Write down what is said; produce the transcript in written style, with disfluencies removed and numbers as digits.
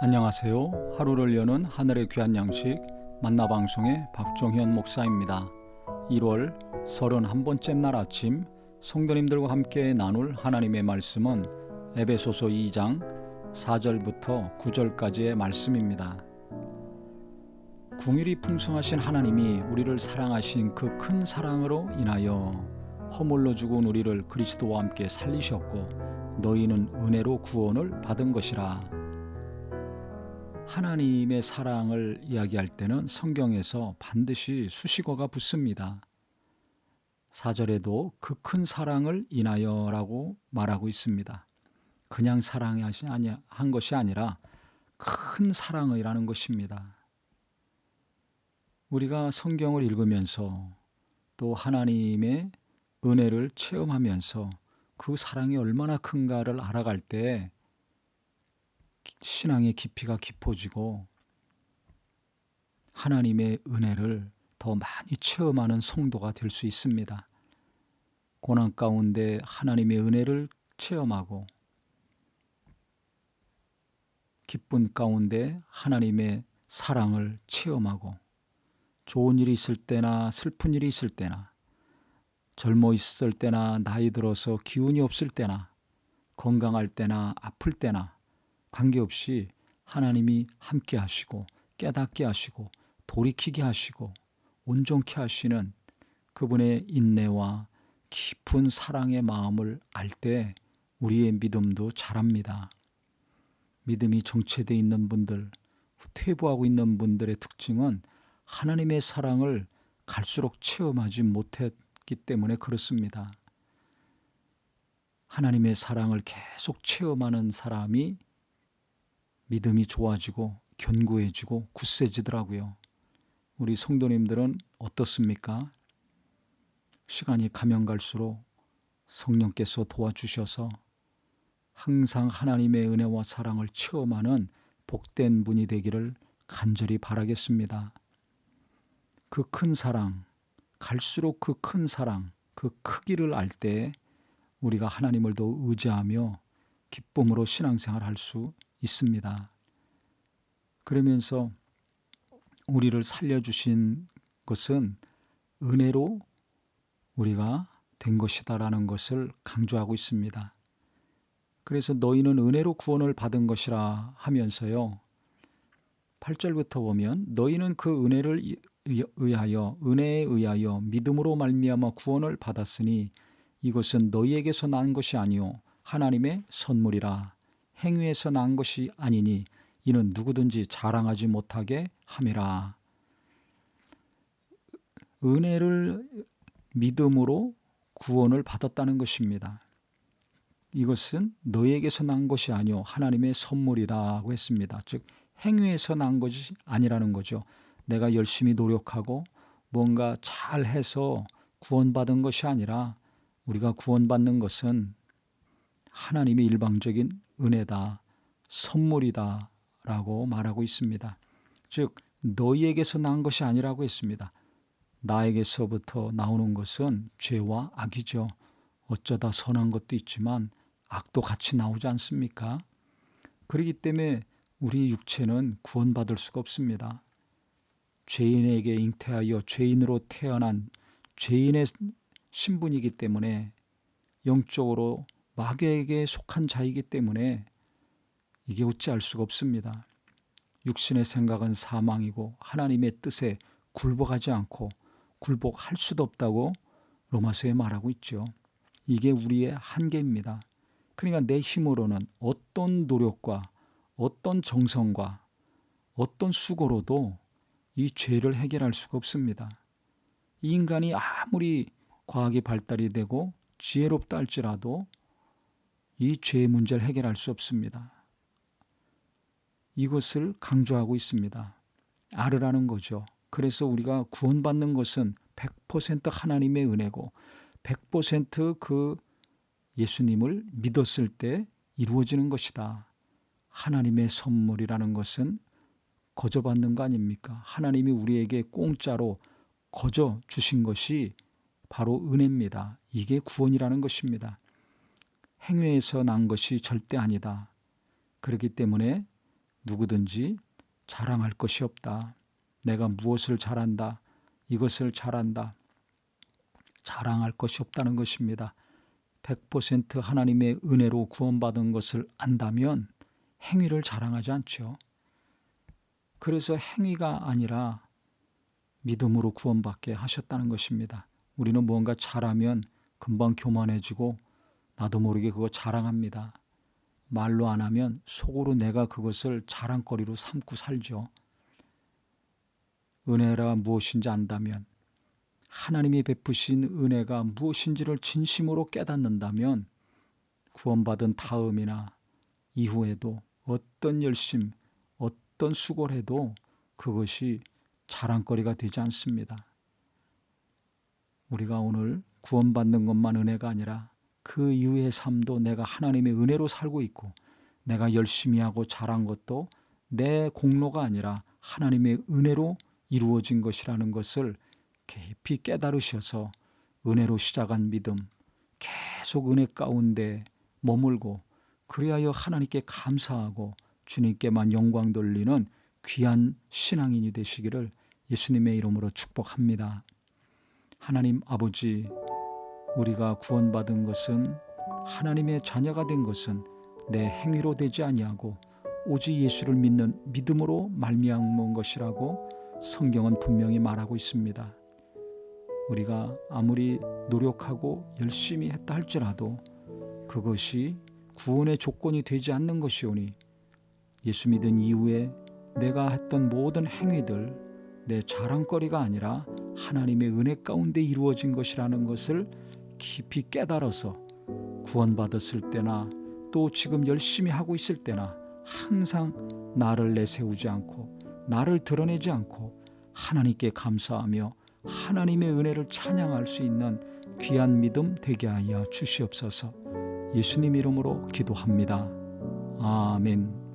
안녕하세요. 하루를 여는 하늘의 귀한 양식 만나방송의 박종현 목사입니다. 1월 31번째 날 아침 성도님들과 함께 나눌 하나님의 말씀은 에베소서 2장 4절부터 9절까지의 말씀입니다. 궁휼이 풍성하신 하나님이 우리를 사랑하신 그 큰 사랑으로 인하여 허물로 죽은 우리를 그리스도와 함께 살리셨고 너희는 은혜로 구원을 받은 것이라. 하나님의 사랑을 이야기할 때는 성경에서 반드시 수식어가 붙습니다. 4절에도 그 큰 사랑을 인하여라고 말하고 있습니다. 그냥 사랑한 것이 아니라 큰 사랑이라는 것입니다. 우리가 성경을 읽으면서 또 하나님의 은혜를 체험하면서 그 사랑이 얼마나 큰가를 알아갈 때 신앙의 깊이가 깊어지고 하나님의 은혜를 더 많이 체험하는 성도가 될 수 있습니다. 고난 가운데 하나님의 은혜를 체험하고 기쁨 가운데 하나님의 사랑을 체험하고 좋은 일이 있을 때나 슬픈 일이 있을 때나 젊어 있을 때나 나이 들어서 기운이 없을 때나 건강할 때나 아플 때나 관계없이 하나님이 함께 하시고 깨닫게 하시고 돌이키게 하시고 온전케 하시는 그분의 인내와 깊은 사랑의 마음을 알 때 우리의 믿음도 자랍니다. 믿음이 정체되어 있는 분들, 퇴보하고 있는 분들의 특징은 하나님의 사랑을 갈수록 체험하지 못했기 때문에 그렇습니다. 하나님의 사랑을 계속 체험하는 사람이 믿음이 좋아지고 견고해지고 굳세지더라고요. 우리 성도님들은 어떻습니까? 시간이 가면 갈수록 성령께서 도와주셔서 항상 하나님의 은혜와 사랑을 체험하는 복된 분이 되기를 간절히 바라겠습니다. 그 큰 사랑, 갈수록 그 큰 사랑, 그 크기를 알 때 우리가 하나님을 더 의지하며 기쁨으로 신앙생활 할 수 있습니다. 그러면서 우리를 살려주신 것은 은혜로 우리가 된 것이다라는 것을 강조하고 있습니다. 그래서 너희는 은혜로 구원을 받은 것이라 하면서요. 8절부터 보면 너희는 그 은혜를 은혜에 의하여 믿음으로 말미암아 구원을 받았으니 이것은 너희에게서 난 것이 아니요 하나님의 선물이라. 행위에서 난 것이 아니니 이는 누구든지 자랑하지 못하게 함이라. 은혜를 믿음으로 구원을 받았다는 것입니다. 이것은 너희에게서 난 것이 아니요 하나님의 선물이라고 했습니다. 즉 행위에서 난 것이 아니라는 거죠. 내가 열심히 노력하고 뭔가 잘해서 구원받은 것이 아니라 우리가 구원받는 것은 하나님의 일방적인 은혜다, 선물이다 라고 말하고 있습니다. 즉 너희에게서 난 것이 아니라고 했습니다. 나에게서부터 나오는 것은 죄와 악이죠. 어쩌다 선한 것도 있지만 악도 같이 나오지 않습니까? 그렇기 때문에 우리 육체는 구원받을 수가 없습니다. 죄인에게 잉태하여 죄인으로 태어난 죄인의 신분이기 때문에 영적으로 마귀에게 속한 자이기 때문에 이게 어찌할 수가 없습니다. 육신의 생각은 사망이고 하나님의 뜻에 굴복하지 않고 굴복할 수도 없다고 로마서에 말하고 있죠. 이게 우리의 한계입니다. 그러니까 내 힘으로는 어떤 노력과 어떤 정성과 어떤 수고로도 이 죄를 해결할 수가 없습니다. 이 인간이 아무리 과학이 발달이 되고 지혜롭다 할지라도 이 죄의 문제를 해결할 수 없습니다. 이것을 강조하고 있습니다. 알으라는 거죠. 그래서 우리가 구원받는 것은 100% 하나님의 은혜고 100% 예수님을 믿었을 때 이루어지는 것이다. 하나님의 선물이라는 것은 거저받는 거 아닙니까? 하나님이 우리에게 공짜로 거저 주신 것이 바로 은혜입니다. 이게 구원이라는 것입니다. 행위에서 난 것이 절대 아니다. 그렇기 때문에 누구든지 자랑할 것이 없다. 내가 무엇을 잘한다, 이것을 잘한다, 자랑할 것이 없다는 것입니다. 100% 하나님의 은혜로 구원받은 것을 안다면 행위를 자랑하지 않죠. 그래서 행위가 아니라 믿음으로 구원받게 하셨다는 것입니다. 우리는 무언가 잘하면 금방 교만해지고 나도 모르게 그거 자랑합니다. 말로 안 하면 속으로 내가 그것을 자랑거리로 삼고 살죠. 은혜가 무엇인지 안다면, 하나님이 베푸신 은혜가 무엇인지를 진심으로 깨닫는다면 구원받은 다음이나 이후에도 어떤 열심, 어떤 수고를 해도 그것이 자랑거리가 되지 않습니다. 우리가 오늘 구원받는 것만 은혜가 아니라 그 이후의 삶도 내가 하나님의 은혜로 살고 있고, 내가 열심히 하고 잘한 것도 내 공로가 아니라 하나님의 은혜로 이루어진 것이라는 것을 깊이 깨달으셔서 은혜로 시작한 믿음, 계속 은혜 가운데 머물고, 그리하여 하나님께 감사하고 주님께만 영광 돌리는 귀한 신앙인이 되시기를 예수님의 이름으로 축복합니다. 하나님 아버지, 우리가 구원받은 것은, 하나님의 자녀가 된 것은 내 행위로 되지 아니하고 오직 예수를 믿는 믿음으로 말미암은 것이라고 성경은 분명히 말하고 있습니다. 우리가 아무리 노력하고 열심히 했다 할지라도 그것이 구원의 조건이 되지 않는 것이오니, 예수 믿은 이후에 내가 했던 모든 행위들 내 자랑거리가 아니라 하나님의 은혜 가운데 이루어진 것이라는 것을 깊이 깨달아서 구원받았을 때나 또 지금 열심히 하고 있을 때나 항상 나를 내세우지 않고 나를 드러내지 않고 하나님께 감사하며 하나님의 은혜를 찬양할 수 있는 귀한 믿음 되게 하여 주시옵소서. 예수님 이름으로 기도합니다. 아멘.